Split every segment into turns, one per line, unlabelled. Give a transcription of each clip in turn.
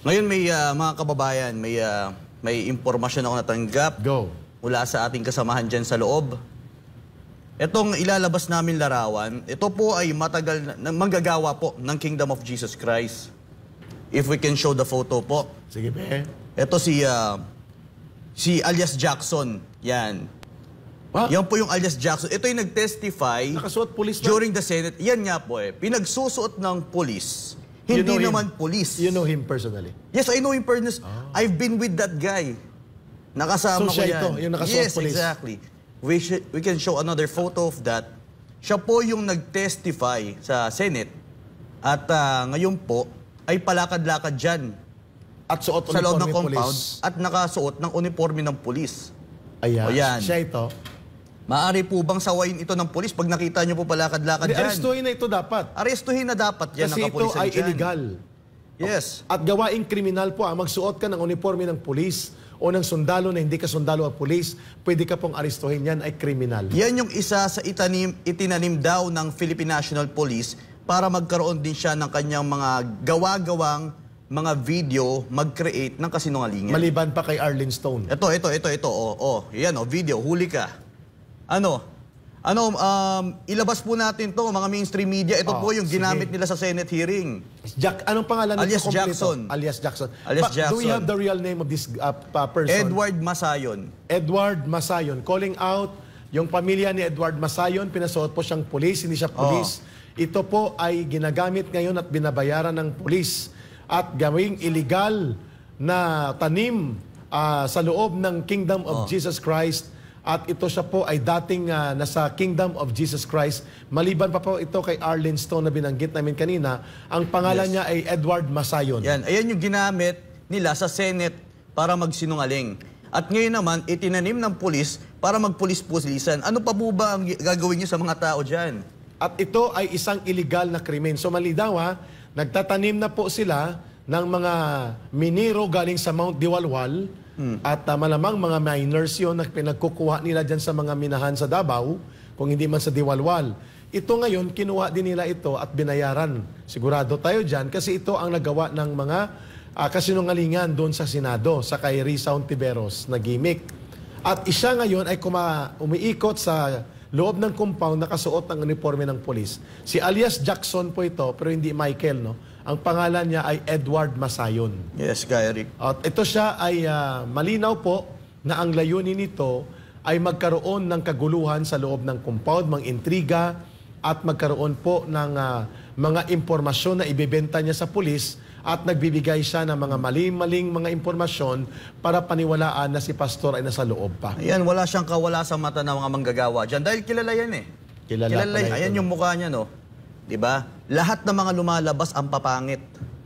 Ngayon may mga kababayan, may impormasyon ako natanggap mula sa ating kasamahan dyan sa loob. Itong ilalabas namin larawan, ito po ay matagal na manggagawa po ng Kingdom of Jesus Christ. If we can show the photo po.
Sige, be.
Ito si alias Jackson. Yan. Yan po yung alias Jackson. Ito yung nag-testify during the Senate. Yan nga po pinagsusuot ng police. Hindi naman police.
You know him personally?
Yes, I know him personally. I've been with that guy. Nakasama ko yan.
Ito, yung nakasuot police.
Yes, exactly. We can show another photo of that. Siya po yung nag-testify sa Senate. At ngayon po, ay palakad-lakad dyan.
At suot
sa loob ng compound.
Police.
At nakasuot ng uniforme ng police.
Ayan. Siya ito.
Maaari po bang sawayin ito ng polis pag nakita nyo po palakad-lakad dyan?
Arestuhin na ito dapat.
Arestuhin na dapat yan ng kapulisan dyan.
Kasi ito ay illegal.
Yes.
At gawaing kriminal po, magsuot ka ng uniforme ng polis o ng sundalo na hindi ka sundalo at polis, pwede ka pong arestuhin, yan ay kriminal.
Yan yung isa sa itinanim daw ng Philippine National Police para magkaroon din siya ng kanyang mga gawa-gawang mga video mag-create ng kasinungalingan.
Maliban pa kay Arlene Stone.
Ito. Yan video, huli ka. Ilabas po natin to mga mainstream media. Ito po yung ginamit nila sa Senate hearing.
Anong pangalan nito?
Alias Jackson.
Alias Jackson.
Jackson.
Do we have the real name of this person?
Edward Masayon.
Edward Masayon. Calling out yung pamilya ni Edward Masayon. Pinasuot po siyang pulis, hindi siya pulis. Ito po ay ginagamit ngayon at binabayaran ng pulis at gawing illegal na tanim sa loob ng Kingdom of Jesus Christ. At ito siya po ay dating nasa Kingdom of Jesus Christ. Maliban pa po ito kay Arlene Stone na binanggit namin kanina, ang pangalan niya ay Edward Masayon.
Yan, ayan yung ginamit nila sa Senate para magsinungaling. At ngayon naman, itinanim ng pulis para magpulis-pulisan. Ano pa po ba ang gagawin niyo sa mga tao dyan?
At ito ay isang illegal na krimen. So malinaw nagtatanim na po sila ng mga minero galing sa Mount Diwalwal. At malamang mga miners yun na pinagkukuha nila dyan sa mga minahan sa Davao, kung hindi man sa Diwalwal. Ito ngayon, kinuha din nila ito at binayaran. Sigurado tayo dyan kasi ito ang nagawa ng mga kasinungalingan doon sa Senado, sa kay Risa Hontiveros na gimmick. At isa ngayon ay umiikot sa loob ng compound nakasuot ng uniforme ng polis. Si alias Jackson po ito, pero hindi Michael, no? Ang pangalan niya ay Edward Masayon.
Yes, Kyrie.
At ito siya ay malinaw po na ang layunin nito ay magkaroon ng kaguluhan sa loob ng compound, mga intriga, at magkaroon po ng mga impormasyon na ibebenta niya sa pulis at nagbibigay siya ng mga maling mga impormasyon para paniwalaan na si pastor ay nasa loob pa.
Ayan, wala siyang kawala sa mata ng mga manggagawa dyan. Dahil kilala yan Kilala yan. Ayan yung mukha niya, no? Diba? Lahat ng mga lumalabas ang papangit.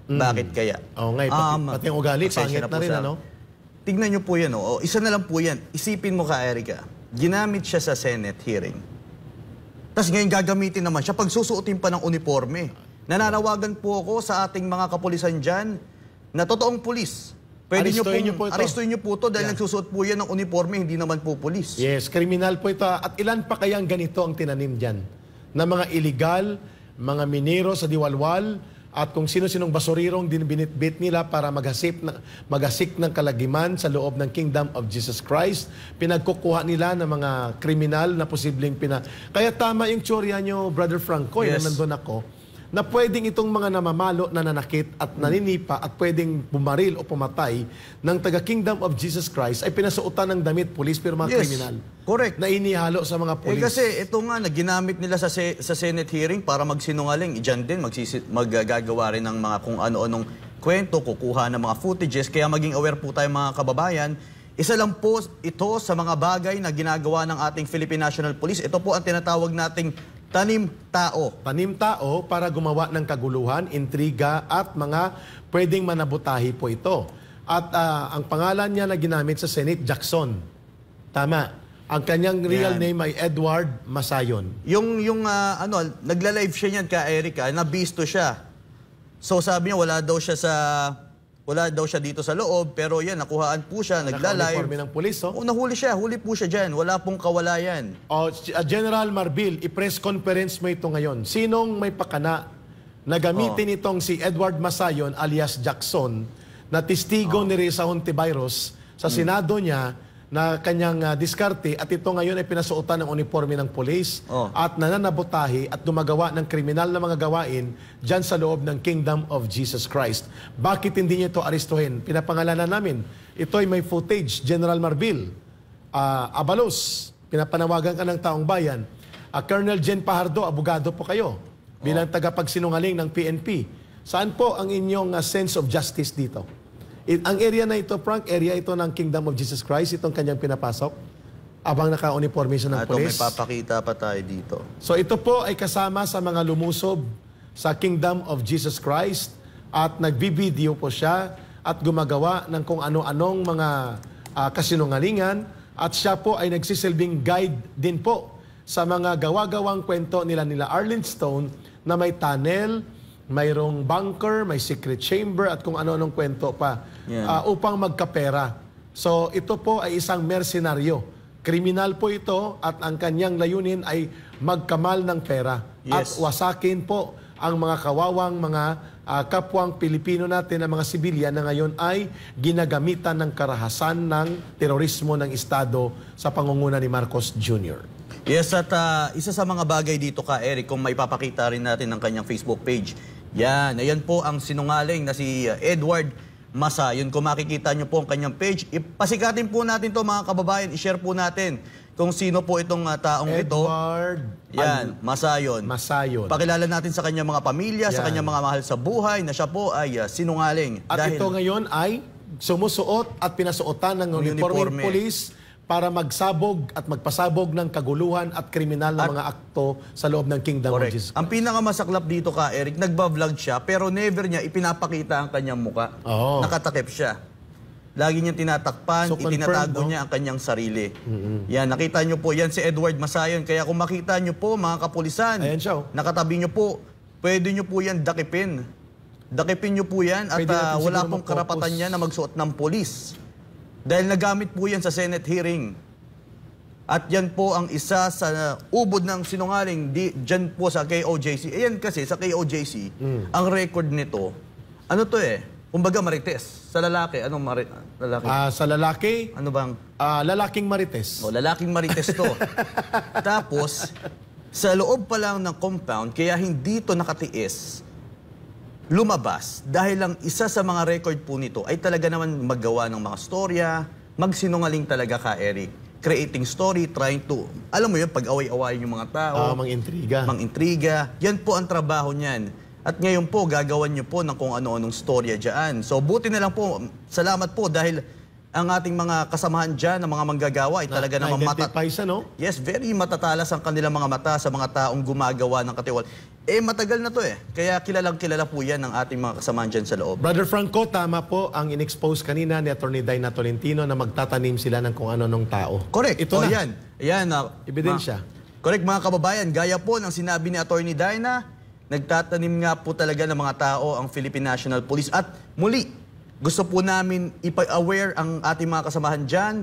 Bakit kaya?
Pati ang ugali, pangit na rin, ano?
Tignan niyo po yan, no? Isa na lang po yan. Isipin mo ka, Erica. Ginamit siya sa Senate hearing. Tapos ngayon gagamitin naman siya pag susuotin pa ng uniforme. Nananawagan po ako sa ating mga kapulisan dyan na totoong pulis. Pwede arestuhin niyo po ito dahil nagsusuot po yan ng uniforme, hindi naman po pulis.
Yes, kriminal po ito. At ilan pa kayang ganito ang tinanim dyan? Na mga illegal, mga minero sa Diwalwal, at kung sino-sinong basurirong binitbit nila para maghasik ng kalagiman sa loob ng Kingdom of Jesus Christ. Pinagkukuha nila ng mga kriminal na posibleng Kaya tama yung teorya nyo, Brother Franco, na nandun ako, na pwedeng itong mga namamalo, nananakit at naninipa at pwedeng bumaril o pumatay ng taga-Kingdom of Jesus Christ ay pinasuotan ng damit pulis pero mga kriminal.
Correct.
Na inihalo sa mga pulis.
Kasi ito nga, ginamit nila sa Senate hearing para magsinungaling. Diyan din, maggagawa rin ng mga kung ano-anong kwento, kukuha ng mga footages. Kaya maging aware po tayo mga kababayan. Isa lang po ito sa mga bagay na ginagawa ng ating Philippine National Police. Ito po ang tinatawag nating tanim tao. Tanim
tao para gumawa ng kaguluhan, intriga at mga pwedeng manabutahi po ito. At ang pangalan niya na ginamit sa Senate, Jackson. Tama. Ang kanyang real name ay Edward Masayon.
Nagla-live siya niyan ka Erica, nabisto siya. So sabi niya wala daw siya dito sa loob, pero yan, nakuhaan po siya, nagla-live.
Naka-uniforme ng pulis,
huli po siya dyan, wala pong kawalayan.
General Marbil, i-press conference mo ito ngayon. Sinong may pakana na gamitin itong si Edward Masayon alias Jackson na testigo ni Risa Hontiveros sa Senado niya na kanyang diskarte at ito ngayon ay pinasuotan ng uniforme ng pulis at nananabotahi at dumagawa ng kriminal na mga gawain dyan sa loob ng Kingdom of Jesus Christ. Bakit hindi niyo ito aristuhin? Pinapangalanan namin. Ito ay may footage. General Marbil, Abalos, pinapanawagan ka ng taong bayan. Colonel Jen Pajardo, abogado po kayo bilang tagapagsinungaling ng PNP. Saan po ang inyong sense of justice dito? Ang area na ito, Frank, area ito ng Kingdom of Jesus Christ, itong kanyang pinapasok, abang naka-uniforme siya ng
May
pulis.
papakita pa tayo dito.
So ito po ay kasama sa mga lumusob sa Kingdom of Jesus Christ at nagbibideo po siya at gumagawa ng kung ano-anong mga kasinungalingan at siya po ay nagsisilbing guide din po sa mga gawa-gawang kwento nila Arlen Stone na may tunnel, mayroong bunker, may secret chamber at kung ano-anong kwento pa upang magkapera. So ito po ay isang mercenaryo. Kriminal po ito at ang kanyang layunin ay magkamal ng pera at wasakin po ang mga kawawang mga kapwang Pilipino natin na mga sibilyan na ngayon ay ginagamitan ng karahasan ng terorismo ng Estado sa pangunguna ni Marcos Jr.
Yes, at isa sa mga bagay dito ka, Eric, kung may papakita rin natin ng kanyang Facebook page. Ayan po ang sinungaling na si Edward Masa. Yun, kung makikita nyo po ang kanyang page, ipasikatin po natin to mga kababayan, i-share po natin kung sino po itong taong ito.
Edward
Masayon. Pakilala natin sa kanyang mga pamilya, sa kanyang mga mahal sa buhay, na siya po ay sinungaling.
At ito ngayon ay sumusuot at pinasuotan ng uniforme police para magsabog at magpasabog ng kaguluhan at kriminal na mga akto sa loob ng Kingdom of Jesus Christ.
Ang pinakamasaklap dito ka, Eric, nagba-vlog siya pero never niya ipinapakita ang kanyang muka. Nakatakip siya. Lagi niyang tinatakpan,
So,
itinatago niya ang kanyang sarili. Yan, nakita niyo po, yan si Edward Masayon. Kaya kung makita niyo po, mga kapulisan,
Ayan siya,
nakatabi niyo po, pwede niyo po yan dakipin. Dakipin niyo po yan at wala pong karapatan niya na magsuot ng polis. Dahil nagamit po yan sa Senate hearing. At yan po ang isa sa ubod ng sinungaling dyan po sa KOJC. Ayan kasi sa KOJC, ang record nito, ano to kumbaga marites. Sa lalaki, anong lalaki?
Sa lalaki,
Ano bang?
lalaking marites.
Lalaking marites to. Tapos, sa loob pa lang ng compound, kaya hindi to nakatiis, lumabas dahil lang isa sa mga record po nito ay talaga naman maggawa ng mga storya, magsinungaling talaga ka, Eric. Creating story, trying to, alam mo yun, pag-away-awayin yung mga tao.
Mang-intriga.
Mang-intriga. Yan po ang trabaho niyan. At ngayon po, gagawan niyo po ng kung ano-anong storya dyan. So, buti na lang po, salamat po dahil ang ating mga kasamahan dyan, ng mga manggagawa, ay talaga namang Yes, very matatalas ang kanilang mga mata sa mga taong gumagawa ng katiwal. Matagal na to Kaya kilalang-kilala po yan ng ating mga kasamahan dyan sa loob.
Brother Franco, tama po ang in-expose kanina ni Atty. Dina Tolentino na magtatanim sila ng kung ano-anong tao.
Correct.
Ito na.
Yan. Ayan.
Ebidensya.
Correct, mga kababayan. Gaya po ng sinabi ni Atty. Dina, nagtatanim nga po talaga ng mga tao ang Philippine National Police. At muli, gusto po namin ipa-aware ang ating mga kasamahan dyan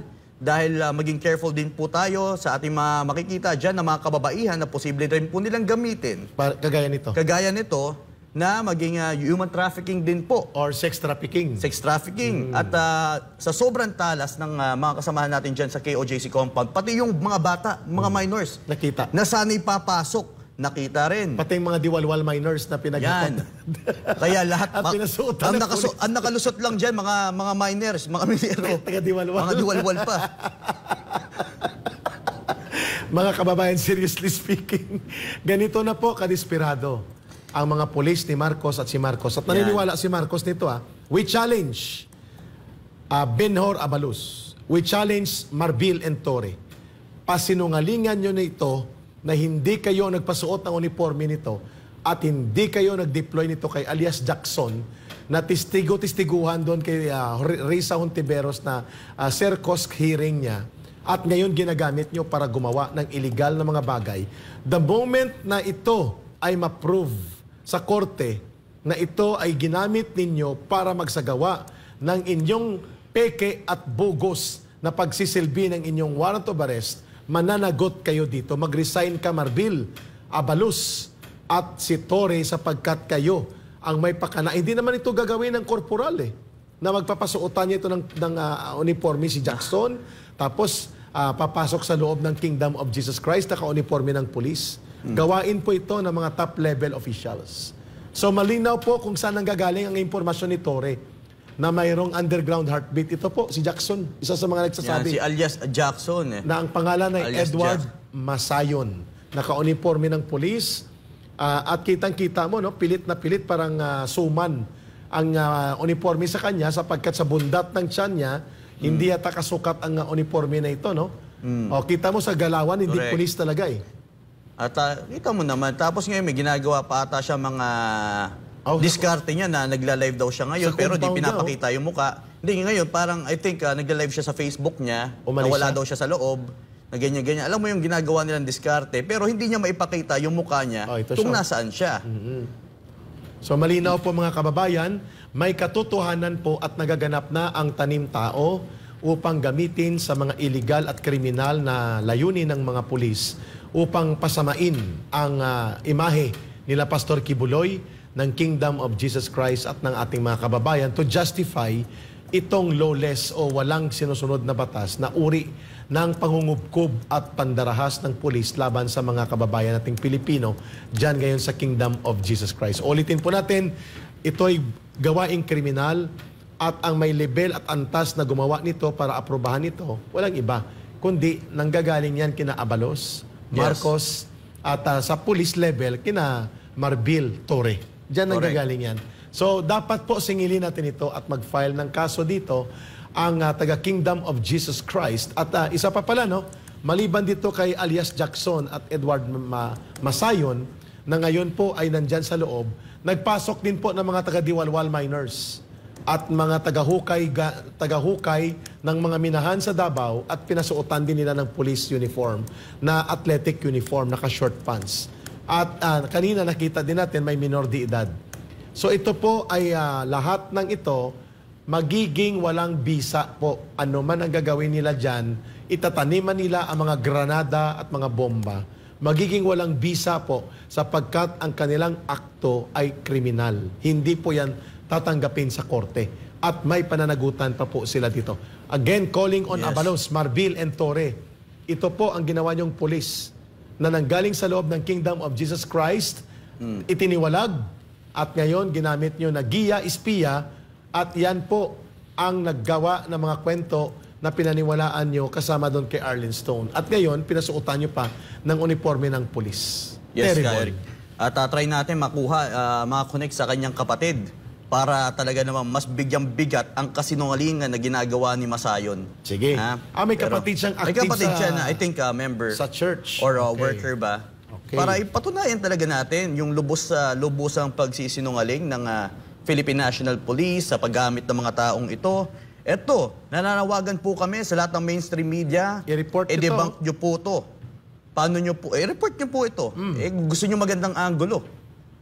dahil maging careful din po tayo sa ating mga makikita dyan na mga kababaihan na posible rin po nilang gamitin.
Kagaya nito.
Kagaya nito na maging human trafficking din po.
Or sex trafficking.
Sex trafficking. At sa sobrang talas ng mga kasamahan natin dyan sa KOJC compound, pati yung mga bata, mga minors,
Nakita.
na sana'y papasok, nakita rin.
Pati yung mga diwalwal minors na
Yan. Kaya lahat,
At pinasuotan ng pulis.
ang nakalusot lang dyan, mga minors, mga minero.
Taga-diwalwal.
Mga diwalwal pa.
Mga kababayan, seriously speaking, ganito na po kadesperado ang mga polis ni Marcos at si Marcos. At naniniwala si Marcos nito We challenge Benhur Abalos. We challenge Marbil and Torre. Pasinungalingan nyo na ito na hindi kayo nagpasuot ng uniforme nito at hindi kayo nag-deploy nito kay alias Jackson na tistiguhan doon kay Risa Hontiveros na Sercos hearing niya at ngayon ginagamit nyo para gumawa ng illegal na mga bagay. The moment na ito ay ma-prove sa korte na ito ay ginamit ninyo para magsagawa ng inyong peke at bogus na pagsisilbi ng inyong warrant of arrest, mananagot kayo dito. Mag-resign ka, Marbil, Abalos, at si Torre sapagkat kayo ang may pakana. Hindi naman ito gagawin ng korporal na magpapasuotan niya ito ng uniforme si Jackson, tapos papasok sa loob ng Kingdom of Jesus Christ, naka-uniforme ng pulis. Gawain po ito ng mga top-level officials. So malinaw po kung saan nanggagaling ang impormasyon ni Torre na mayroong underground heartbeat. Ito po, si Jackson, isa sa mga nagsasabi.
Yan, si alias Jackson.
Na ang pangalan ay
Alias
Edward Masayon. Naka-uniforme ng pulis. At kitang-kita mo, no, pilit na pilit, parang suman ang uniforme sa kanya sapagkat sa bundat ng tiyan niya, hindi yata kasukat ang uniforme na ito. No? O, kita mo sa galawan, hindi
Correct.
pulis talaga eh.
At kita mo naman, tapos ngayon may ginagawa pa ata siya mga diskarte niya na nagla-live daw siya ngayon,
Sa
pero di
compound
pinapakita yung muka. Hindi, ngayon parang I think nagla-live siya sa Facebook niya,
Umalis
na wala
siya?
daw siya sa loob, na ganyan-ganyan. Alam mo yung ginagawa nilang diskarte, pero hindi niya maipakita yung mukha niya
Ito
kung
siya.
nasaan siya.
So malinaw po mga kababayan, may katotohanan po at nagaganap na ang tanim tao upang gamitin sa mga illegal at kriminal na layunin ng mga pulis upang pasamain ang imahe nila Pastor Kibuloy ng Kingdom of Jesus Christ at ng ating mga kababayan to justify itong lawless o walang sinusunod na batas na uri ng pangungubkob at pandarahas ng pulis laban sa mga kababayan nating Pilipino dyan ngayon sa Kingdom of Jesus Christ. Ulitin po natin, ito'y gawaing kriminal at ang may level at antas na gumawa nito para aprobahan ito, walang iba, kundi nanggagaling yan kina Abalos, Marcos, at sa police level kina Marbil Torre. Diyan nanggagaling yan. So, dapat po singilin natin ito at mag-file ng kaso dito ang taga-Kingdom of Jesus Christ. At isa pa pala, no, maliban dito kay alias Jackson at Edward Masayon, na ngayon po ay nandyan sa loob, nagpasok din po ng mga taga-Diwalwal miners at mga tagahukay ng mga minahan sa Davao at pinasuotan din nila ng police uniform na athletic uniform, naka-short pants. At kanina nakita din natin may minor de edad. So ito po ay lahat ng ito magiging walang bisa po. Ano man ang gagawin nila dyan, itataniman nila ang mga granada at mga bomba. Magiging walang bisa po sapagkat ang kanilang akto ay kriminal. Hindi po yan tatanggapin sa korte. At may pananagutan pa po sila dito. Again, calling on Abalos, Marbil, and Torre. Ito po ang ginawa niyong pulis na nanggaling sa loob ng Kingdom of Jesus Christ, itiniwalag, at ngayon ginamit nyo na giya, espiya, at yan po ang naggawa ng mga kwento na pinaniwalaan nyo kasama doon kay Arlen Stone. At ngayon, pinasuotan nyo pa ng uniforme ng pulis.
Yes,
Terrible.
Eric. At try natin makuha, makakonect sa kanyang kapatid para talaga naman mas bigyang bigat ang kasinungalingan na ginagawa ni Masayon.
Sige. May kapatid siyang
may
active
kapatid
sa,
siya na I think member
sa church.
or
Okay.
worker ba?
Okay.
Para ipatunayan talaga natin yung lubusang pagsisinungaling ng Philippine National Police sa paggamit ng mga taong ito. Eto, nananawagan po kami sa lahat ng mainstream media.
I-report nyo
I-debunk nyo po ito. Paano nyo po? I-report nyo po ito. Gusto nyo magandang anggulo.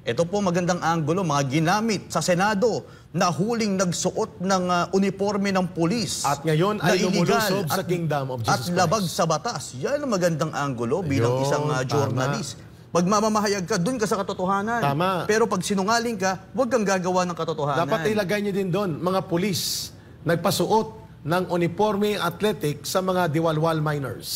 Ito po magandang anggulo, mga ginamit sa Senado na huling nagsuot ng uniforme ng pulis.
At ngayon ay lumulusob sa Kingdom of Jesus
At labag
Christ.
sa batas. Yan ang magandang anggulo bilang
Ayun,
isang
tama.
journalist. Pag mamamahayag ka, dun ka sa katotohanan.
Tama.
Pero pag sinungaling ka, huwag kang gagawa ng katotohanan.
Dapat ilagay niyo din doon, mga pulis, nagpasuot ng uniforme athletic sa mga Diwalwal miners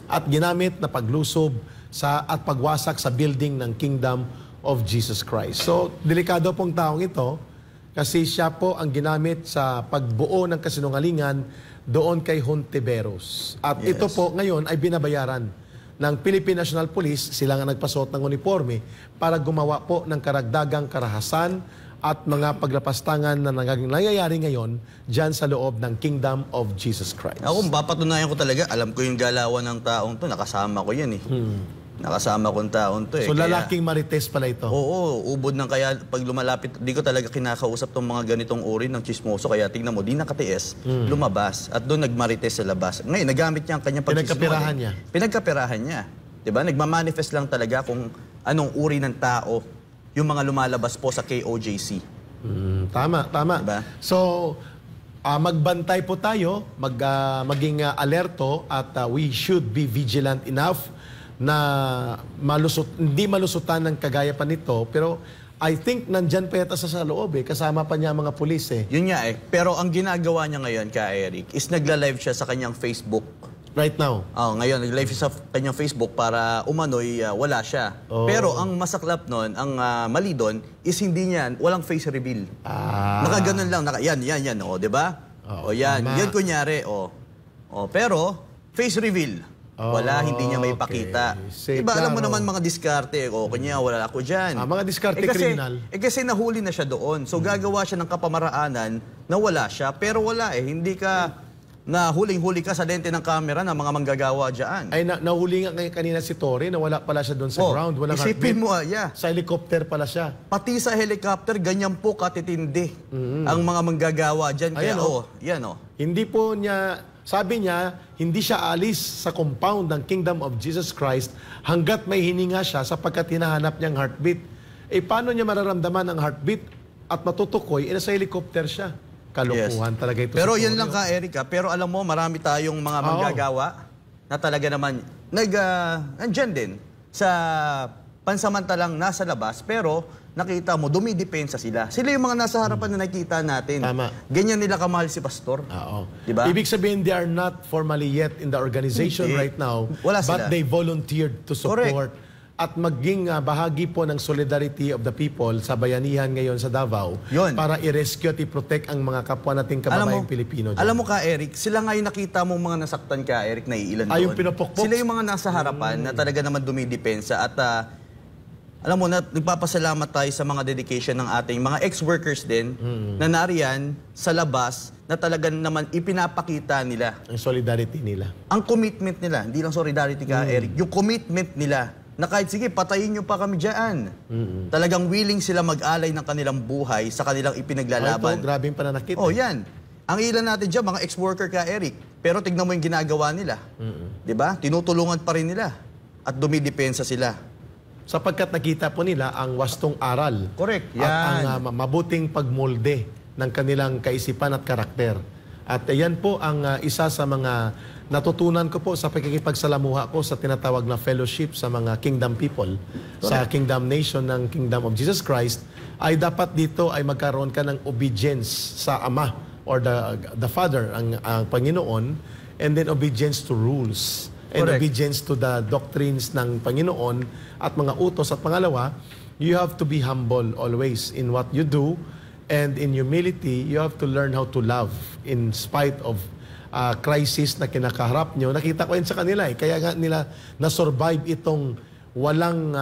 at ginamit na paglusob at pagwasak sa building ng Kingdom of Jesus Christ. So, delikado pong taong ito kasi siya po ang ginamit sa pagbuo ng kasinungalingan doon kay Hontiveros. At
Yes.
ito po ngayon ay binabayaran ng Philippine National Police, sila nga nagpasuot ng uniforme para gumawa po ng karagdagang karahasan at mga paglapastangan na nangyayari ngayon dyan sa loob ng Kingdom of Jesus Christ.
Ako, papatunayan ko talaga, alam ko yung galawan ng taong to, nakasama ko yan eh. Nakasama ko yung taong to eh.
So
Kaya-
lalaking marites pala ito.
Oo, ubod ng kaya pag lumalapit, di ko talaga kinakausap tong mga ganitong uri ng chismoso. Kaya tingnan mo, di nakatiis, lumabas. At doon nagmarites sa labas. Ngayon, nagamit niya ang kanyang
Pinagkapirahan niya.
Pinagkapirahan niya. Diba? Nagmamanifest lang talaga kung anong uri ng tao yung mga lumalabas po sa KOJC.
Tama.
Diba?
So, magbantay po tayo, maging alerto at we should be vigilant enough na hindi malusutan ng kagaya pa nito, pero I think nandyan pa yata sa loob kasama pa niya ang mga pulis
Yun nga Pero ang ginagawa niya ngayon, Eric, is nagla-live siya sa kanyang Facebook.
right now.
Ngayon, nag-live siya sa kanyang Facebook para umano'y wala siya. Pero ang masaklap nun, ang mali doon, is hindi niyan, walang face reveal. Nakaganon lang, yan, di ba? Yan,
tama.
yan kunyari, pero, face reveal. Wala, hindi niya may pakita.
Say,
Iba, alam mo
klaro.
naman mga diskarte. Kanya, wala ako dyan.
Mga diskarte kriminal.
Kasi nahuli na siya doon. So, gagawa siya ng kapamaraanan na wala siya. Pero wala Hindi ka na huling-huli ka sa lente ng camera ng mga manggagawa dyan.
Ay, nahuli nga kanina si Tori na wala pala siya doon sa ground. Walang
isipin
heartbeat.
mo,
Sa helicopter pala siya.
Pati sa helicopter, ganyan po katitindi ang mga manggagawa dyan.
Ayan,
Kaya, yan
Hindi po niya, sabi niya, hindi siya alis sa compound ng Kingdom of Jesus Christ hanggat may hininga siya sapagkat hinahanap niyang heartbeat. Paano niya mararamdaman ang heartbeat at matutukoy? Nasa helicopter siya. Kalukuhan talaga ito.
Pero yan lang Erika. Pero alam mo, marami tayong mga manggagawa na talaga naman nandyan din sa pansamantalang nasa labas. Pero nakita mo, dumidepensa sila. Sila yung mga nasa harapan na nakita natin.
Tama.
Ganyan nila kamahal si Pastor. Diba?
Ibig sabihin, they are not formally yet in the organization right now.
Wala
but
sila.
they volunteered to support.
Correct.
At maging bahagi po ng solidarity of the people sa bayanihan ngayon sa Davao
Yun.
para i-rescue at i-protect ang mga kapwa nating kababayang Pilipino dyan.
Alam mo Eric, sila nga yung nakita mong mga nasaktan Eric, na iilan doon.
Yung pinupukpok?
Sila yung mga nasa harapan na talaga naman dumidepensa. At alam mo, nagpapasalamat tayo sa mga dedication ng ating mga ex-workers din na nariyan sa labas na talaga naman ipinapakita nila.
Ang solidarity nila.
Ang commitment nila, hindi lang solidarity Eric, yung commitment nila na kahit sige, patayin nyo pa kami dyan. Talagang willing sila mag-alay ng kanilang buhay sa kanilang ipinaglalaban.
Ito, grabing pananakit.
Yan. Ang ilan natin dyan, mga ex-worker Eric. Pero tignan mo yung ginagawa nila. Diba? Tinutulungan pa rin nila. At dumidepensa sila.
Sapagkat nakita po nila ang wastong aral.
Correct. Yan.
At ang mabuting pagmolde ng kanilang kaisipan at karakter. At yan po ang isa sa mga natutunan ko po sa pagkikipagsalamuha ko sa tinatawag na fellowship sa mga kingdom people, sa kingdom nation ng Kingdom of Jesus Christ, ay dapat dito ay magkaroon ka ng obedience sa Ama or the Father, ang Panginoon, and then obedience to rules and
Correct.
obedience to the doctrines ng Panginoon at mga utos. At pangalawa, you have to be humble always in what you do, and in humility, you have to learn how to love in spite of crisis na kinakaharap nyo. Nakita ko yun sa kanila Kaya nga nila na-survive itong walang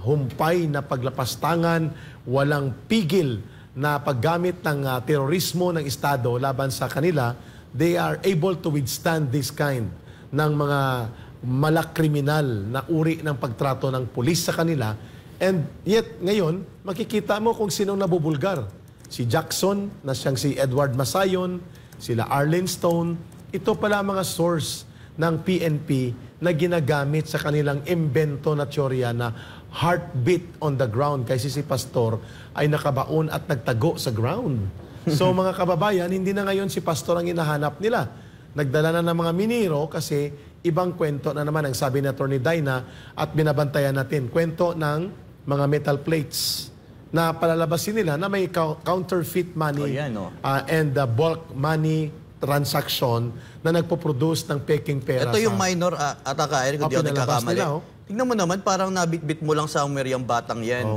humpay na paglapastangan, walang pigil na paggamit ng terorismo ng Estado laban sa kanila. They are able to withstand this kind ng mga malakriminal na uri ng pagtrato ng pulis sa kanila. And yet, ngayon, makikita mo kung sinong nabubulgar. Si Jackson, na siyang si Edward Masayon, sila Arlen Stone, ito pala mga source ng PNP na ginagamit sa kanilang imbento na teorya na heartbeat on the ground kasi si Pastor ay nakabaon at nagtago sa ground. So mga kababayan, hindi na ngayon si Pastor ang hinahanap nila. Nagdala na ng mga miniro kasi ibang kwento na naman ang sabi ni Atty. Dyna at binabantayan natin. Kwento ng mga metal plates na palalabasin nila na may counterfeit money and bulk money transaction na nagpo-produce ng peking pera.
Ito yung minor ataka, Eric, hindi ako nagkakamali. Tingnan mo naman, parang nabitbit mo lang somewhere yung batang yan.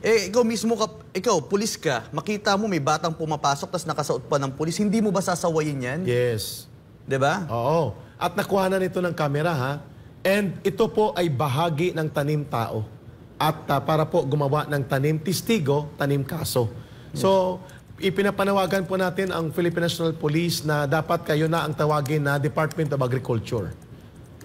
Ikaw mismo, ikaw, pulis ka, makita mo may batang pumapasok tapos nakasuot pa ng pulis, hindi mo ba sasawayin yan?
Yes.
Diba?
Oo. At nakuha na nito ng kamera, ha? And ito po ay bahagi ng tanim tao. At para po gumawa ng tanim testigo, tanim kaso. So, ipinapanawagan po natin ang Philippine National Police na dapat kayo na ang tawagin na Department of Agriculture.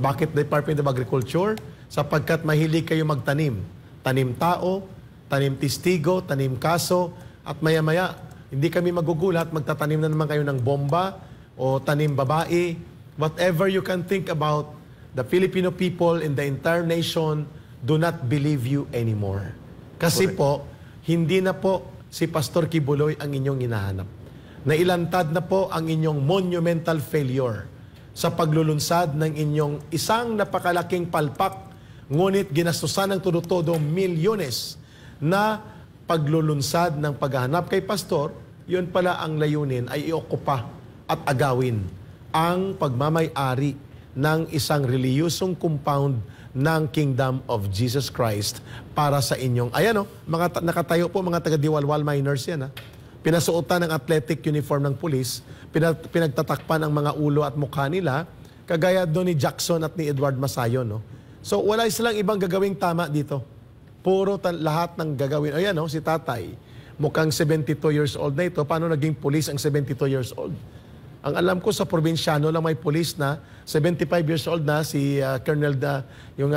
Bakit Department of Agriculture? Sapagkat mahilig kayo magtanim. Tanim tao, tanim testigo, tanim kaso, at maya-maya, hindi kami magugulat, magtatanim na naman kayo ng bomba o tanim babae. Whatever you can think about, the Filipino people in the entire nation do not believe you anymore. Kasi po, hindi na po si Pastor Kibuloy ang inyong hinahanap. Nailantad na po ang inyong monumental failure sa paglulunsad ng inyong isang napakalaking palpak, ngunit ginastusan ng todo-todo milyones na paglulunsad ng paghahanap kay pastor, yun pala ang layunin ay iokupa at agawin ang pagmamay-ari ng isang reliyosong compound ng Kingdom of Jesus Christ para sa inyong, ayan o, nakatayo po mga taga-Diwalwal miners yan ha. Pinasuotan ng athletic uniform ng pulis, pinagtatakpan ang mga ulo at mukha nila, kagaya doon ni Jackson at ni Edward Masayon. No? So wala silang ibang gagawing tama dito. Puro lahat ng gagawin. Ayan no, si tatay, mukhang 72 years old na ito. Paano naging pulis ang 72 years old? Ang alam ko sa probinsyano lang may pulis na 75 years old na si Colonel yung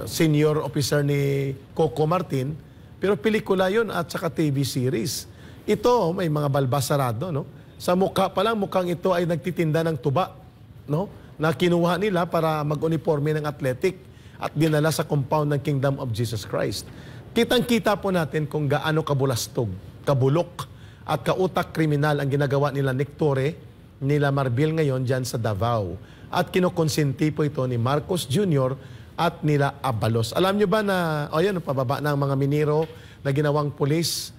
senior officer ni Coco Martin, pero pelikula yun at saka TV series. Ito may mga balbasarado, no? Sa mukha pa lang mukhang ito ay nagtitinda ng tuba, no? Na kinuha nila para mag-uniforme ng athletic at dinala sa compound ng Kingdom of Jesus Christ. Kitang-kita po natin kung gaano kabulastog, kabulok at kautak kriminal ang ginagawa nila Nick Torre, nila Marbil ngayon dyan sa Davao. At kinukonsenti po ito ni Marcos Jr. at nila Abalos. Alam nyo ba na, pababa ng mga minero na ginawang pulis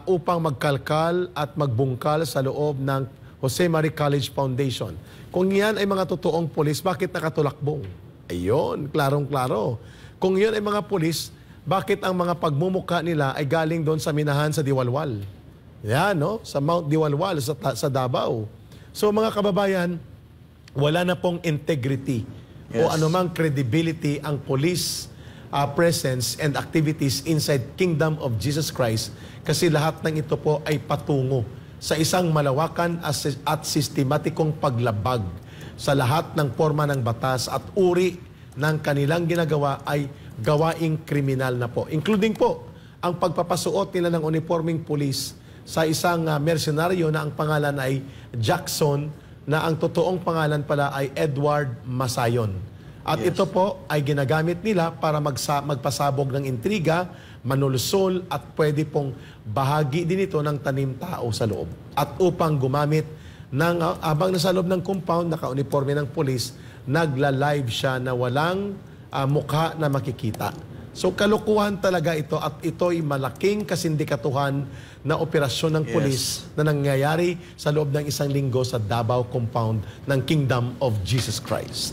upang magkalkal at magbungkal sa loob ng Jose Marie College Foundation. Kung yan ay mga totoong pulis, bakit nakatulakbong? Ayun, klarong-klaro. Kung yan ay mga pulis, bakit ang mga pagmumuka nila ay galing doon sa minahan sa Diwalwal? Yan, no? Sa Mount Diwalwal, sa Davao. So mga kababayan, wala na pong integrity o anumang credibility ang police presence and activities inside Kingdom of Jesus Christ kasi lahat ng ito po ay patungo sa isang malawakan at sistematikong paglabag sa lahat ng forma ng batas at uri ng kanilang ginagawa ay gawaing kriminal na po. Including po ang pagpapasuot nila ng uniforming police sa isang mercenaryo na ang pangalan ay Jackson na ang totoong pangalan pala ay Edward Masayon. At ito po ay ginagamit nila para magpasabog ng intriga, manulusol at pwede pong bahagi din ito ng tanim tao sa loob. At upang gumamit ng abang nasa loob ng compound, naka-uniforme ng pulis, nagla-live siya na walang mukha na makikita. So kalukuhan talaga ito at ito'y malaking kasindikatuhan na operasyon ng pulis na nangyayari sa loob ng isang linggo sa Davao compound ng Kingdom of Jesus Christ.